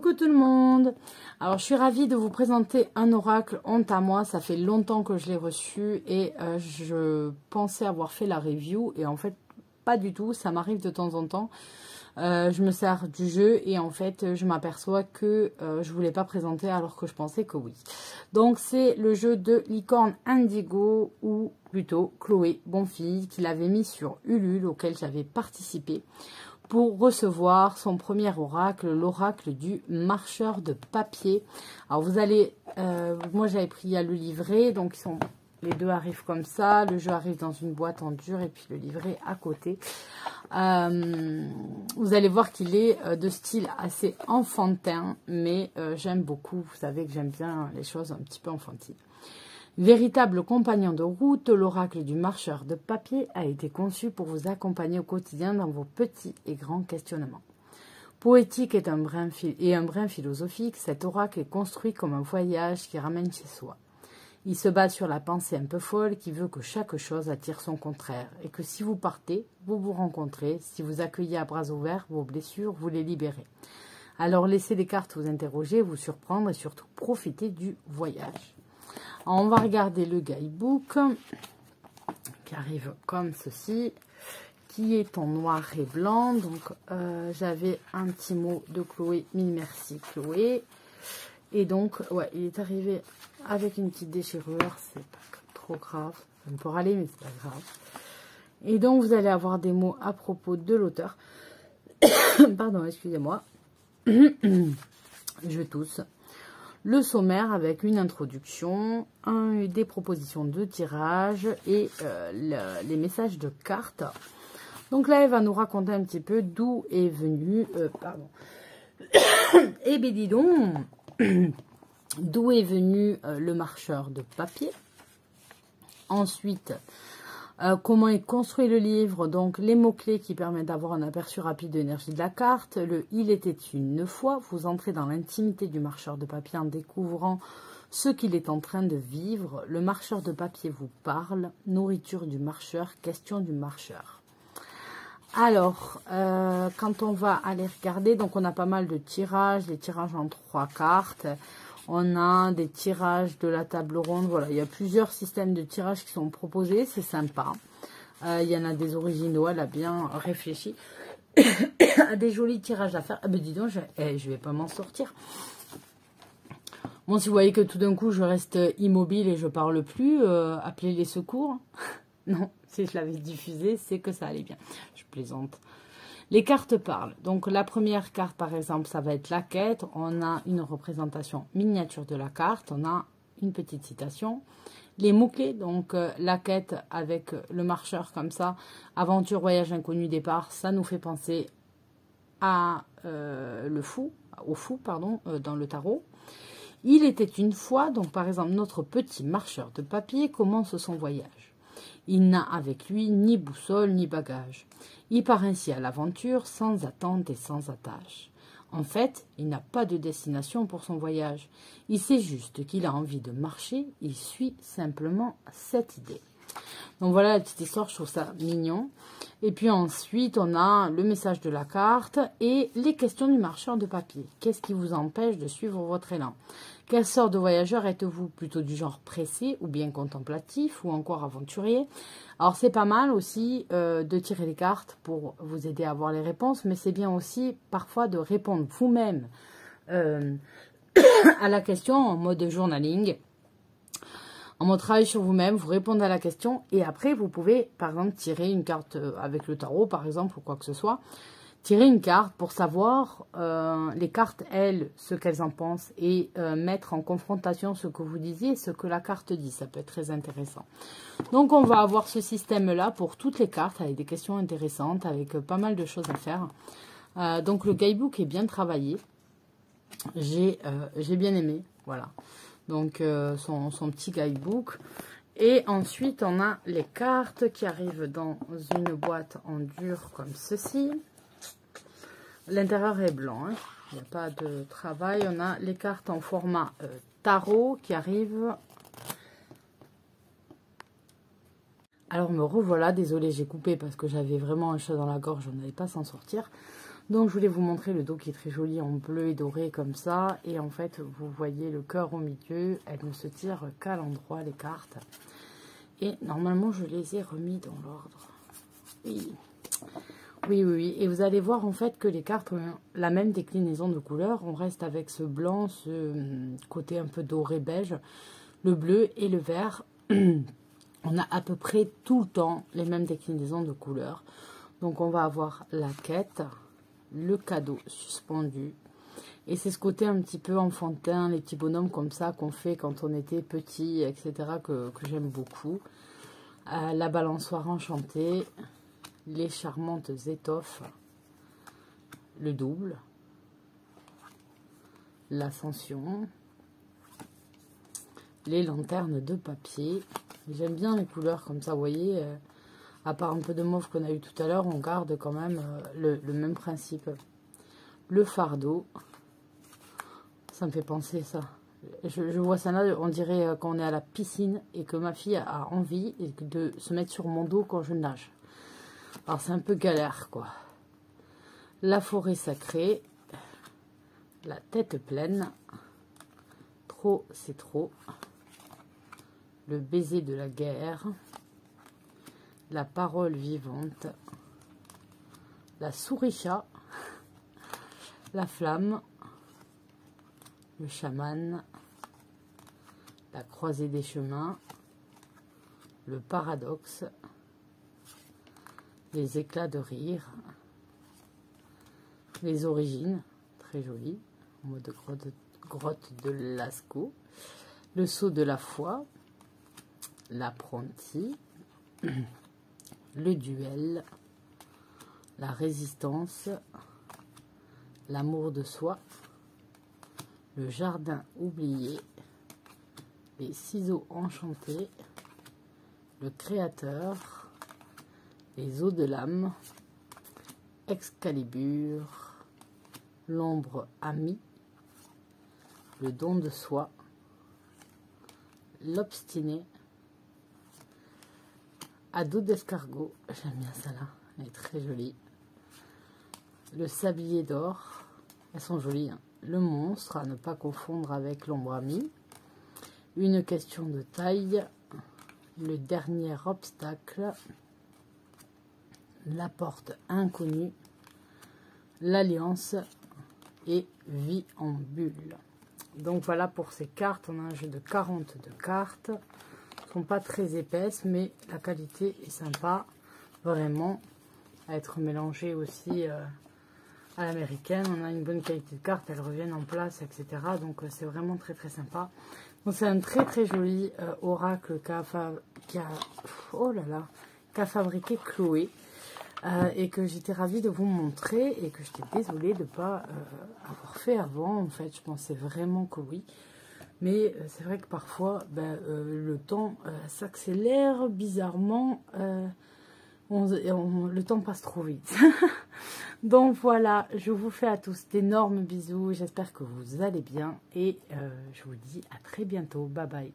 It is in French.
Coucou tout le monde. Alors je suis ravie de vous présenter un oracle honte à moi. Ça fait longtemps que je l'ai reçu et je pensais avoir fait la review et en fait pas du tout. Ça m'arrive de temps en temps. Je me sers du jeu et en fait je m'aperçois que je voulais pas présenter alors que je pensais que oui. Donc c'est le jeu de Licorne Indigo ou plutôt Chloé Bonfille qui l'avait mis sur Ulule auquel j'avais participé pour recevoir son premier oracle, l'oracle du marcheur de papier. Alors vous allez, moi j'avais pris à le livret, donc les deux arrivent comme ça, le jeu arrive dans une boîte en dur et puis le livret à côté. Vous allez voir qu'il est de style assez enfantin, mais j'aime beaucoup, vous savez que j'aime bien les choses un petit peu enfantines. Véritable compagnon de route, l'oracle du marcheur de papier a été conçu pour vous accompagner au quotidien dans vos petits et grands questionnements. Poétique et un brin philosophique, cet oracle est construit comme un voyage qui ramène chez soi. Il se base sur la pensée un peu folle qui veut que chaque chose attire son contraire et que si vous partez, vous vous rencontrez, si vous accueillez à bras ouverts vos blessures, vous les libérez. Alors laissez les cartes vous interroger, vous surprendre et surtout profiter du voyage. Alors, on va regarder le guidebook qui arrive comme ceci, qui est en noir et blanc. Donc, j'avais un petit mot de Chloé, mille merci Chloé. Et donc, ouais, il est arrivé avec une petite déchirure, c'est pas trop grave. Ça me peut râler, mais c'est pas grave. Et donc, vous allez avoir des mots à propos de l'auteur. Pardon, excusez-moi. Je tousse. Le sommaire avec une introduction, des propositions de tirage et les messages de cartes. Donc là, elle va nous raconter un petit peu d'où est venu... pardon. Eh bien, dis donc, d'où est venu le marcheur de papier. Ensuite, comment est construit le livre, donc les mots-clés qui permettent d'avoir un aperçu rapide de l'énergie de la carte. Le « il était une fois », vous entrez dans l'intimité du marcheur de papier en découvrant ce qu'il est en train de vivre. Le marcheur de papier vous parle, nourriture du marcheur, question du marcheur. Alors, quand on va aller regarder, donc on a pas mal de tirages, des tirages en 3 cartes. On a des tirages de la table ronde. Voilà, il y a plusieurs systèmes de tirages qui sont proposés. C'est sympa. Il y en a des originaux. Elle a bien réfléchi. Des jolis tirages à faire. Ah ben dis donc, je vais pas m'en sortir. Bon, si vous voyez que tout d'un coup, je reste immobile et je parle plus, appelez les secours. Non, si je l'avais diffusé, c'est que ça allait bien. Je plaisante. Les cartes parlent. Donc, la première carte, par exemple, ça va être la quête. On a une représentation miniature de la carte. On a une petite citation. Les mots-clés, donc la quête avec le marcheur comme ça. Aventure, voyage inconnu, départ. Ça nous fait penser à au fou, dans le tarot. Il était une fois, donc par exemple, notre petit marcheur de papier commence son voyage. Il n'a avec lui ni boussole ni bagage. Il part ainsi à l'aventure sans attente et sans attache. En fait, il n'a pas de destination pour son voyage. Il sait juste qu'il a envie de marcher, il suit simplement cette idée. Donc voilà la petite histoire, je trouve ça mignon. Et puis ensuite, on a le message de la carte et les questions du marcheur de papier. Qu'est-ce qui vous empêche de suivre votre élan? Quelle sorte de voyageur êtes-vous? Plutôt du genre pressé ou bien contemplatif ou encore aventurier? Alors c'est pas mal aussi de tirer les cartes pour vous aider à avoir les réponses, mais c'est bien aussi parfois de répondre vous-même à la question en mode journaling. En mode travail sur vous-même, vous répondez à la question et après vous pouvez par exemple tirer une carte avec le tarot par exemple ou quoi que ce soit. Tirer une carte pour savoir les cartes, elles, ce qu'elles en pensent et mettre en confrontation ce que vous disiez et ce que la carte dit. Ça peut être très intéressant. Donc, on va avoir ce système-là pour toutes les cartes avec des questions intéressantes, avec pas mal de choses à faire. Donc, le guidebook est bien travaillé. J'ai bien aimé. Voilà. Donc, son petit guidebook. Et ensuite, on a les cartes qui arrivent dans une boîte en dur comme ceci. L'intérieur est blanc, hein. Il n'y a pas de travail. On a les cartes en format tarot qui arrivent. Alors me revoilà, désolée, j'ai coupé parce que j'avais vraiment un chat dans la gorge, on n'allait pas s'en sortir. Donc, je voulais vous montrer le dos qui est très joli en bleu et doré comme ça. Et en fait, vous voyez le cœur au milieu. Elle ne se tire qu'à l'endroit, les cartes. Et normalement, je les ai remis dans l'ordre. Oui. Oui, oui, oui. Et vous allez voir en fait que les cartes ont la même déclinaison de couleurs. On reste avec ce blanc, ce côté un peu doré beige, le bleu et le vert. On a à peu près tout le temps les mêmes déclinaisons de couleurs. Donc on va avoir la quête, le cadeau suspendu. Et c'est ce côté un petit peu enfantin, les petits bonhommes comme ça qu'on fait quand on était petit, etc. que j'aime beaucoup. La balançoire enchantée. Les charmantes étoffes, le double, l'ascension, les lanternes de papier. J'aime bien les couleurs comme ça, vous voyez, à part un peu de mauve qu'on a eu tout à l'heure, on garde quand même le même principe. Le fardeau, ça me fait penser ça. Je vois ça là, on dirait qu'on est à la piscine et que ma fille a envie de se mettre sur mon dos quand je nage. Alors, c'est un peu galère, quoi. La forêt sacrée. La tête pleine. Trop, c'est trop. Le baiser de la guerre. La parole vivante. La souris-chat. La flamme. Le chaman. La croisée des chemins. Le paradoxe. Les éclats de rire, les origines, très joli, en mode grotte de Lascaux, le sceau de la foi, l'apprenti, le duel, la résistance, l'amour de soi, le jardin oublié, les ciseaux enchantés, le créateur, les eaux de l'âme, Excalibur, l'ombre amie, le don de soi, l'obstiné, ado d'escargot, j'aime bien ça là, elle est très jolie, le sablier d'or, elles sont jolies, hein. Le monstre, à ne pas confondre avec l'ombre amie, une question de taille, le dernier obstacle, la porte inconnue, l'alliance et vie en bulle. Donc voilà pour ces cartes. On a un jeu de 42 cartes. Elles ne sont pas très épaisses, mais la qualité est sympa. Vraiment, à être mélangée aussi à l'américaine. On a une bonne qualité de cartes, elles reviennent en place, etc. Donc c'est vraiment très très sympa. Donc c'est un très très joli oracle qu'a fabriqué Chloé. Et que j'étais ravie de vous montrer et que j'étais désolée de ne pas avoir fait avant. En fait, je pensais vraiment que oui. Mais c'est vrai que parfois, le temps s'accélère bizarrement. Le temps passe trop vite. Donc voilà, je vous fais à tous d'énormes bisous. J'espère que vous allez bien. Et je vous dis à très bientôt. Bye bye.